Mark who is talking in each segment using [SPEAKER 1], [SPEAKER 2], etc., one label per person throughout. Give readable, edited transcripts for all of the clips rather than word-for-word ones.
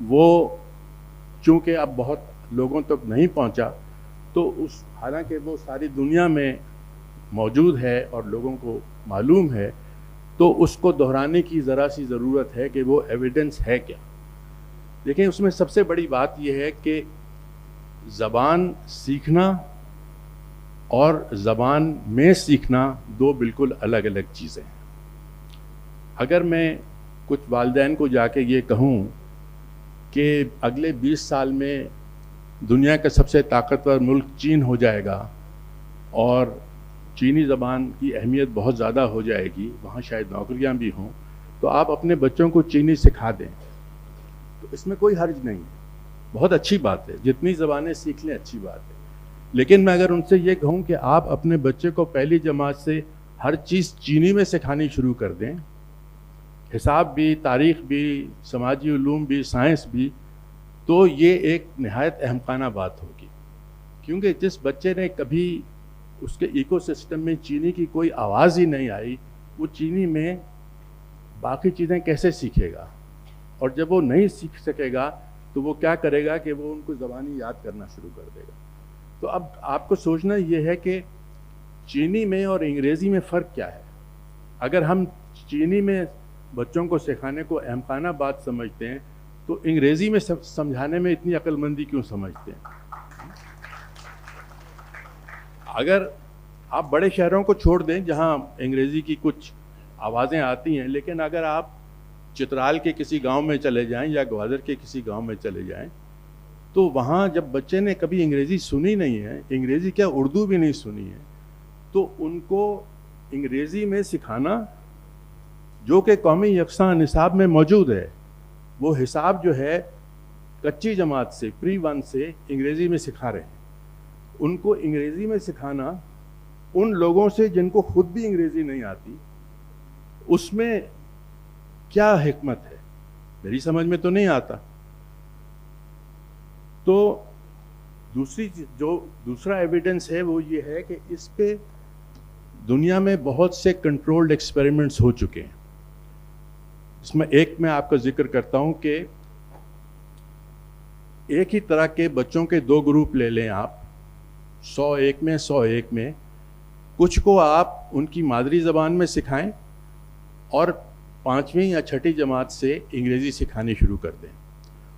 [SPEAKER 1] وہ چونکہ اب بہت لوگوں تک نہیں پہنچا، تو حالانکہ وہ ساری دنیا میں موجود ہے اور لوگوں کو معلوم ہے، تو اس کو دہرانے کی ذرا سی ضرورت ہے کہ وہ ایویڈنس ہے کیا۔ دیکھیں، اس میں سب سے بڑی بات یہ ہے کہ زبان سیکھنا اور زبان میں سیکھنا دو بالکل الگ الگ چیزیں ہیں۔ اگر میں کچھ والدین کو جا کے یہ کہوں کہ اگلے 20 سال میں دنیا کا سب سے طاقتور ملک چین ہو جائے گا اور چینی زبان کی اہمیت بہت زیادہ ہو جائے گی، وہاں شاید نوکریاں بھی ہوں، تو آپ اپنے بچوں کو چینی سکھا دیں، تو اس میں کوئی حرج نہیں ہے، بہت اچھی بات ہے، جتنی زبانیں سیکھ لیں اچھی بات ہے۔ لیکن میں اگر ان سے یہ کہوں کہ آپ اپنے بچے کو پہلی جماعت سے ہر چیز چینی میں سکھانی شروع کر دیں، حساب بھی، تاریخ بھی، سماجی علوم بھی، سائنس بھی، تو یہ ایک نہایت احمقانہ بات ہوگی، کیونکہ جس بچے نے کبھی اس کے ایکو سسٹم میں چینی کی کوئی آواز ہی نہیں آئی، وہ چینی میں باقی چیزیں کیسے سیکھے گا؟ اور جب وہ نہیں سیکھ سکے گا تو وہ کیا کرے گا کہ وہ ان کو زبانی یاد کرنا شروع کر دے گا۔ تو اب آپ کو سوچنا یہ ہے کہ چینی میں اور انگریزی میں فرق کیا ہے۔ اگر ہم چینی میں بچوں کو سکھانے کو احمقانہ بات سمجھتے ہیں تو انگریزی میں سمجھانے میں اتنی عقل مندی کیوں سمجھتے ہیں؟ اگر آپ بڑے شہروں کو چھوڑ دیں جہاں انگریزی کی کچھ آوازیں آتی ہیں، لیکن اگر آپ چترال کے کسی گاؤں میں چلے جائیں یا گوادر کے کسی گاؤں میں چلے جائیں، تو وہاں جب بچے نے کبھی انگریزی سنی نہیں ہے، انگریزی کیا اردو بھی نہیں سنی ہے، تو ان کو انگریزی میں سکھانا، جو کہ قومی یکساں نصاب میں موجود ہے، وہ حساب جو ہے کچی جماعت سے، پری 1 سے انگریزی میں سکھا رہے ہیں۔ ان کو انگریزی میں سکھانا ان لوگوں سے جن کو خود بھی انگریزی نہیں آتی، اس میں کیا حکمت ہے؟ میری سمجھ میں تو نہیں آتا۔ تو دوسرا ایویڈنس ہے وہ یہ ہے کہ اس پہ دنیا میں بہت سے کنٹرولڈ ایکسپیریمنٹس ہو چکے ہیں۔ اس میں ایک میں آپ کا ذکر کرتا ہوں کہ ایک ہی طرح کے بچوں کے 2 گروپ لے لیں آپ، 101 میں 101 میں، کچھ کو آپ ان کی مادری زبان میں سکھائیں اور 5ویں یا 6ٹھی جماعت سے انگریزی سکھانی شروع کر دیں،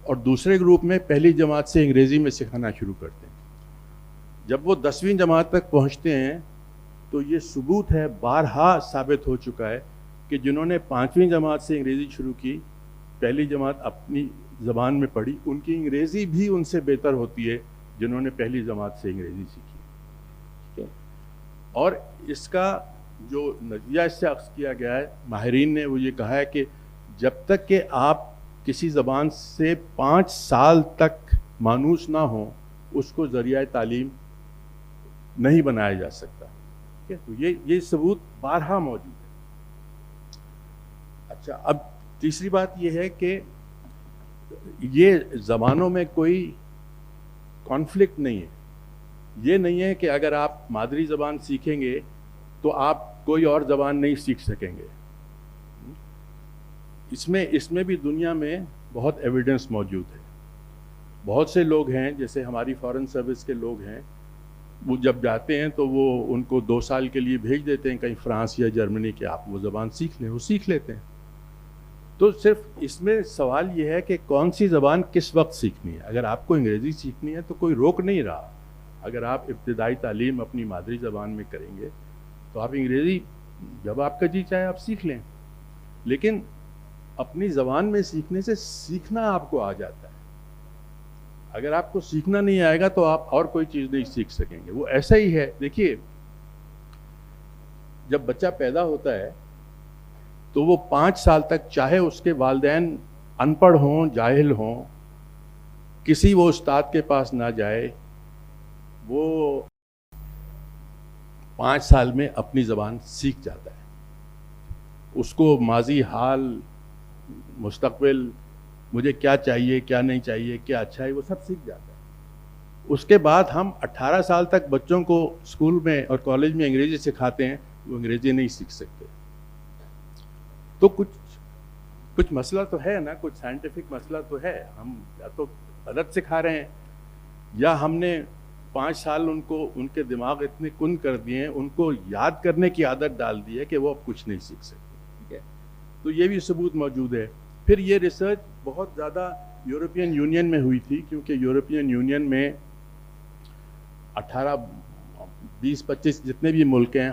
[SPEAKER 1] اور دوسرے گروپ میں پہلی جماعت سے انگریزی میں سکھانا شروع کر دیں۔ جب وہ 10ویں جماعت تک پہنچتے ہیں تو یہ ثبوت ہے، بارہا ثابت ہو چکا ہے کہ جنہوں نے 5ویں جماعت سے انگریزی شروع کی، پہلی جماعت اپنی زبان میں پڑھی، ان کی انگریزی بھی ان سے بہتر ہوتی ہے جنہوں نے پہلی جماعت سے انگریزی سیکھی۔ ٹھیک ہے؟ اور اس کا جو نتیجہ اس سے اخذ کیا گیا ہے، ماہرین نے وہ یہ کہا ہے کہ جب تک کہ آپ کسی زبان سے 5 سال تک مانوس نہ ہوں، اس کو ذریعہ تعلیم نہیں بنایا جا سکتا۔ ٹھیک ہے؟ تو یہ ثبوت بارہا موجود ہے۔ اچھا، اب تیسری بات یہ ہے کہ یہ زبانوں میں کوئی کانفلکٹ نہیں ہے۔ یہ نہیں ہے کہ اگر آپ مادری زبان سیکھیں گے تو آپ کوئی اور زبان نہیں سیکھ سکیں گے۔ اس میں بھی دنیا میں بہت ایویڈنس موجود ہے۔ بہت سے لوگ ہیں، جیسے ہماری فارن سروس کے لوگ ہیں، وہ جب جاتے ہیں تو وہ ان کو 2 سال کے لیے بھیج دیتے ہیں کہیں فرانس یا جرمنی کے، آپ وہ زبان سیکھ لیں، وہ سیکھ لیتے ہیں۔ تو صرف اس میں سوال یہ ہے کہ کون سی زبان کس وقت سیکھنی ہے۔ اگر آپ کو انگریزی سیکھنی ہے تو کوئی روک نہیں رہا، اگر آپ ابتدائی تعلیم اپنی مادری زبان میں کریں گے تو آپ انگریزی جب آپ کا جی چاہے آپ سیکھ لیں، لیکن اپنی زبان میں سیکھنے سے سیکھنا آپ کو آ جاتا ہے۔ اگر آپ کو سیکھنا نہیں آئے گا تو آپ اور کوئی چیز نہیں سیکھ سکیں گے۔ وہ ایسا ہی ہے، دیکھیے جب بچہ پیدا ہوتا ہے تو وہ 5 سال تک، چاہے اس کے والدین ان پڑھ ہوں، جاہل ہوں، کسی وہ استاد کے پاس نہ جائے، وہ 5 سال میں اپنی زبان سیکھ جاتا ہے۔ اس کو ماضی، حال، مستقبل، مجھے کیا چاہیے، کیا نہیں چاہیے، کیا اچھا ہے، وہ سب سیکھ جاتا ہے۔ اس کے بعد ہم 18 سال تک بچوں کو اسکول میں اور کالج میں انگریزی سکھاتے ہیں، وہ انگریزی نہیں سیکھ سکتے۔ تو کچھ کچھ مسئلہ تو ہے نا, کچھ سائنٹیفک مسئلہ تو ہے. ہم یا تو غلط سکھا رہے ہیں, یا ہم نے 5 سال ان کے دماغ اتنے کن کر دیے ہیں, ان کو یاد کرنے کی عادت ڈال دی ہے کہ وہ اب کچھ نہیں سیکھ سکتے. ٹھیک ہے, تو یہ بھی ثبوت موجود ہے. پھر یہ ریسرچ بہت زیادہ یورپین یونین میں ہوئی تھی, کیونکہ یورپین یونین میں 18 20 25 جتنے بھی ملک ہیں,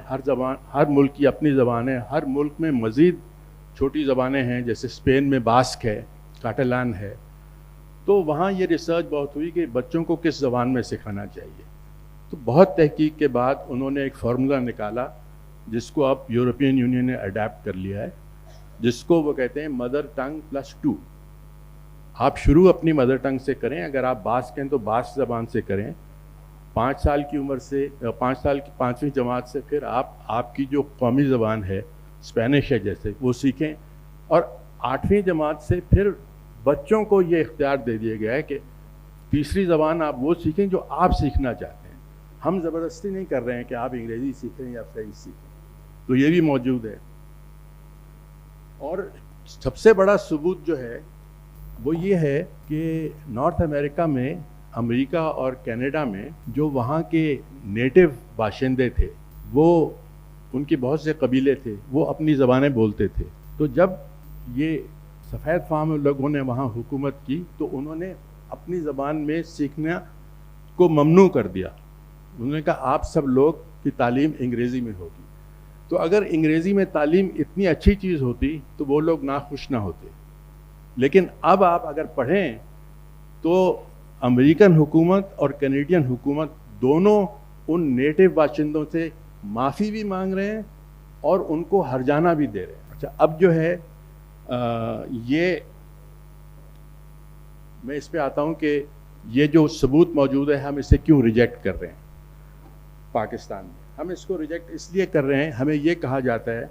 [SPEAKER 1] ہر ملک کی اپنی زبان ہے. ہر ملک میں مزید چھوٹی زبانیں ہیں, جیسے اسپین میں باسک ہے, کاٹلان ہے. تو وہاں یہ ریسرچ بہت ہوئی کہ بچوں کو کس زبان میں سکھانا چاہیے. تو بہت تحقیق کے بعد انہوں نے ایک فارمولا نکالا جس کو اب یورپین یونین نے اڈیپٹ کر لیا ہے, جس کو وہ کہتے ہیں مدر ٹنگ +2. آپ شروع اپنی مدر ٹنگ سے کریں. اگر آپ باسک ہیں تو باسک زبان سے کریں. 5 سال کی عمر سے, 5 سال کی 5ویں جماعت سے پھر آپ کی جو قومی زبان ہے, اسپینش ہے جیسے, وہ سیکھیں. اور 8ویں جماعت سے پھر بچوں کو یہ اختیار دے دیا گیا ہے کہ تیسری زبان آپ وہ سیکھیں جو آپ سیکھنا چاہتے ہیں. ہم زبردستی نہیں کر رہے ہیں کہ آپ انگریزی سیکھیں یا فرینچ سیکھیں. تو یہ بھی موجود ہے. اور سب سے بڑا ثبوت جو ہے وہ یہ ہے کہ نارتھ امریکہ میں, امریکہ اور کینیڈا میں جو وہاں کے نیٹو باشندے تھے, وہ ان کے بہت سے قبیلے تھے, وہ اپنی زبانیں بولتے تھے. تو جب یہ سفید فام لوگوں نے وہاں حکومت کی تو انہوں نے اپنی زبان میں سیکھنا کو ممنوع کر دیا. انہوں نے کہا آپ سب لوگ کی تعلیم انگریزی میں ہوگی. تو اگر انگریزی میں تعلیم اتنی اچھی چیز ہوتی تو وہ لوگ ناخوش نہ ہوتے. لیکن اب آپ اگر پڑھیں تو امریکن حکومت اور کینیڈین حکومت دونوں ان نیٹو باشندوں سے معافی بھی مانگ رہے ہیں اور ان کو ہرجانہ بھی دے رہے ہیں. اچھا, اب جو ہے یہ میں اس پہ آتا ہوں کہ یہ جو ثبوت موجود ہے ہم اسے کیوں ریجیکٹ کر رہے ہیں پاکستان میں. ہم اس کو ریجیکٹ اس لیے کر رہے ہیں, ہمیں یہ کہا جاتا ہے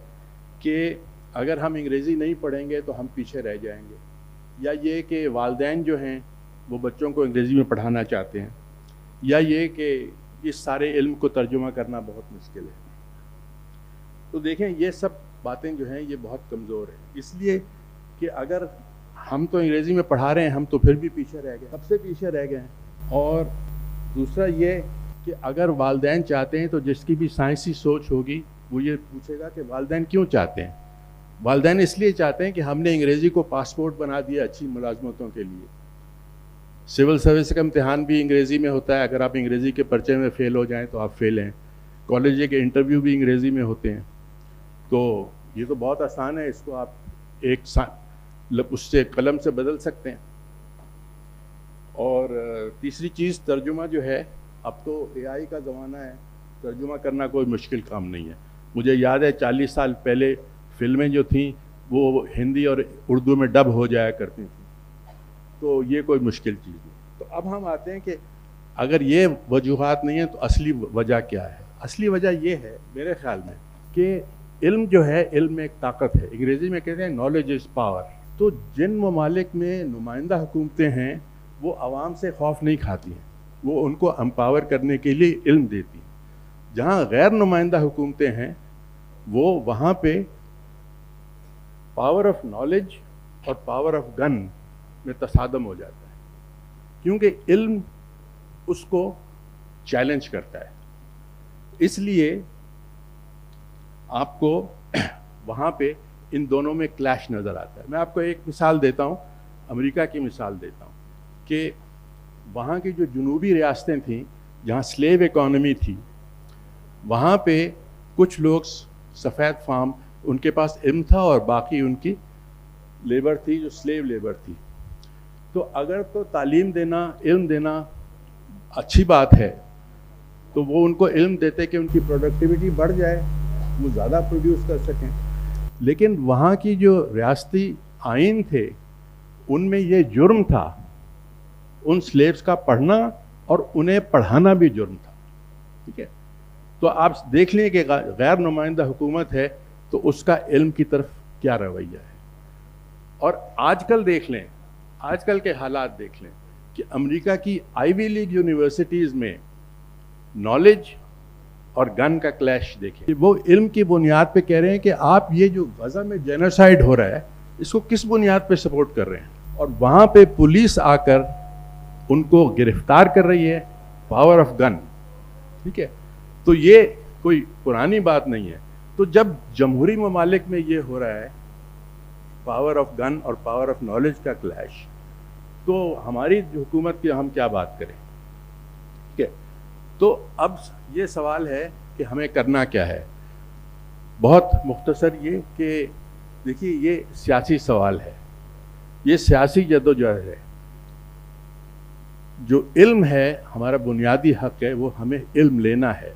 [SPEAKER 1] کہ اگر ہم انگریزی نہیں پڑھیں گے تو ہم پیچھے رہ جائیں گے, یا یہ کہ والدین جو ہیں وہ بچوں کو انگریزی میں پڑھانا چاہتے ہیں, یا یہ کہ اس سارے علم کو ترجمہ کرنا بہت مشکل ہے. تو دیکھیں یہ سب باتیں جو ہیں یہ بہت کمزور ہیں, اس لیے کہ اگر ہم تو انگریزی میں پڑھا رہے ہیں, ہم تو پھر بھی پیچھے رہ گئے, سب سے پیچھے رہ گئے ہیں. اور دوسرا یہ کہ اگر والدین چاہتے ہیں تو جس کی بھی سائنسی سوچ ہوگی وہ یہ پوچھے گا کہ والدین کیوں چاہتے ہیں. والدین اس لیے چاہتے ہیں کہ ہم نے انگریزی کو پاسپورٹ بنا دیا اچھی ملازمتوں کے لیے. سول سروس کا امتحان بھی انگریزی میں ہوتا ہے, اگر آپ انگریزی کے پرچے میں فیل ہو جائیں تو آپ فیل ہیں. کالج کے انٹرویو بھی انگریزی میں ہوتے ہیں. تو یہ تو بہت آسان ہے, اس کو آپ ایک اس سے قلم سے بدل سکتے ہیں. اور تیسری چیز ترجمہ جو ہے, اب تو AI کا زمانہ ہے, ترجمہ کرنا کوئی مشکل کام نہیں ہے. مجھے یاد ہے 40 سال پہلے فلمیں جو تھیں وہ ہندی اور اردو میں ڈب ہو جایا کرتی تھیں, تو یہ کوئی مشکل چیز نہیں. تو اب ہم آتے ہیں کہ اگر یہ وجوہات نہیں ہیں تو اصلی وجہ کیا ہے. اصلی وجہ یہ ہے میرے خیال میں کہ علم جو ہے, علم میں ایک طاقت ہے. انگریزی میں کہتے ہیں نالج از پاور. تو جن ممالک میں نمائندہ حکومتیں ہیں وہ عوام سے خوف نہیں کھاتی ہیں, وہ ان کو امپاور کرنے کے لیے علم دیتی ہیں. جہاں غیر نمائندہ حکومتیں ہیں وہ وہاں پہ پاور آف نالج اور پاور آف گن میں تصادم ہو جاتا ہے, کیونکہ علم اس کو چیلنج کرتا ہے. اس لیے آپ کو وہاں پہ ان دونوں میں کلیش نظر آتا ہے. میں آپ کو ایک مثال دیتا ہوں, امریکہ کی مثال دیتا ہوں کہ وہاں کی جو جنوبی ریاستیں تھیں جہاں سلیو اکانومی تھی, وہاں پہ کچھ لوگ سفید فام ان کے پاس علم تھا اور باقی ان کی لیبر تھی جو سلیو لیبر تھی. تو اگر تو تعلیم دینا, علم دینا اچھی بات ہے تو وہ ان کو علم دیتے کہ ان کی پروڈکٹیوٹی بڑھ جائے, وہ زیادہ پروڈیوس کر سکیں. لیکن وہاں کی جو ریاستی آئین تھے ان میں یہ جرم تھا ان سلیبس کا پڑھنا, اور انہیں پڑھانا بھی جرم تھا. ٹھیک ہے, تو آپ دیکھ لیں کہ غیر نمائندہ حکومت ہے تو اس کا علم کی طرف کیا رویہ ہے. اور آج کل دیکھ لیں, آج کل کے حالات دیکھ لیں کہ امریکہ کی آئی وی لیگ یونیورسٹیز میں نالج اور گن کا کلیش دیکھیں. وہ علم کی بنیاد پہ کہہ رہے ہیں کہ آپ یہ جو غزہ میں جینوسائیڈ ہو رہا ہے اس کو کس بنیاد پہ سپورٹ کر رہے ہیں؟ اور وہاں پہ پولیس آ کر ان کو گرفتار کر رہی ہے، پاور آف گن، ٹھیک ہے؟ تو یہ کوئی پرانی بات نہیں ہے. تو جب جمہوری ممالک میں یہ ہو رہا ہے پاور آف گن اور پاور آف نالج کا کلیش، تو ہماری حکومت کی ہم کیا بات کریں؟ ٹھیک ہے. تو اب یہ سوال ہے کہ ہمیں کرنا کیا ہے. بہت مختصر یہ کہ دیکھیے یہ سیاسی سوال ہے، یہ سیاسی جدوجہد ہے. جو علم ہے ہمارا بنیادی حق ہے، وہ ہمیں علم لینا ہے،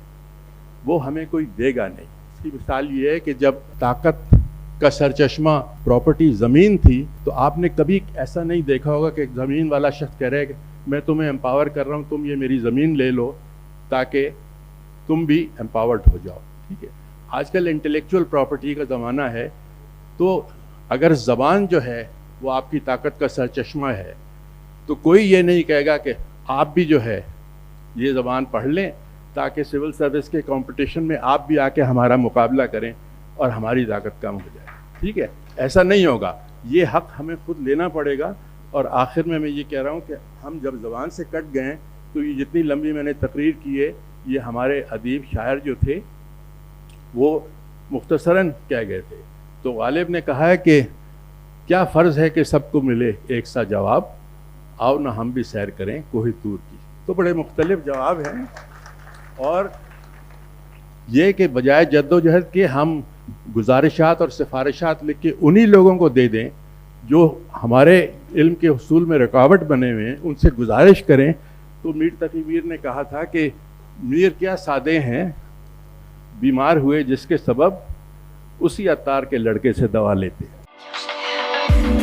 [SPEAKER 1] وہ ہمیں کوئی دے گا نہیں. اس کی مثال یہ ہے کہ جب طاقت کا سرچشمہ پراپرٹی زمین تھی تو آپ نے کبھی ایسا نہیں دیکھا ہوگا کہ زمین والا شخص کہہ رہے کہ میں تمہیں امپاور کر رہا ہوں، تم یہ میری زمین لے لو تاکہ تم بھی امپاورڈ ہو جاؤ. ٹھیک ہے. آج کل انٹلیکچوئل پراپرٹی کا زمانہ ہے، تو اگر زبان جو ہے وہ آپ کی طاقت کا سرچشمہ ہے تو کوئی یہ نہیں کہے گا کہ آپ بھی جو ہے یہ زبان پڑھ لیں تاکہ سول سروس کے کمپٹیشن میں آپ بھی آ کے ہمارا مقابلہ کریں اور ہماری طاقت کم ہو جائے. ٹھیک ہے. ایسا نہیں ہوگا، یہ حق ہمیں خود لینا پڑے گا. اور آخر میں یہ کہہ رہا ہوں کہ ہم جب زبان سے کٹ گئے تو یہ جتنی لمبی میں نے تقریر کی ہے، یہ ہمارے ادیب شاعر جو تھے وہ مختصراً کہہ گئے تھے. تو غالب نے کہا ہے کہ کیا فرض ہے کہ سب کو ملے ایک سا جواب، آؤ نہ ہم بھی سیر کریں کوہ طور کی. تو بڑے مختلف جواب ہیں، اور یہ کہ بجائے جدوجہد کے ہم گزارشات اور سفارشات لکھ کے انہی لوگوں کو دے دیں جو ہمارے علم کے حصول میں رکاوٹ بنے ہوئے ہیں، ان سے گزارش کریں. تو میر تقی میر نے کہا تھا کہ میر کیا سادے ہیں، بیمار ہوئے جس کے سبب اسی عطار کے لڑکے سے دوا لیتے ہیں.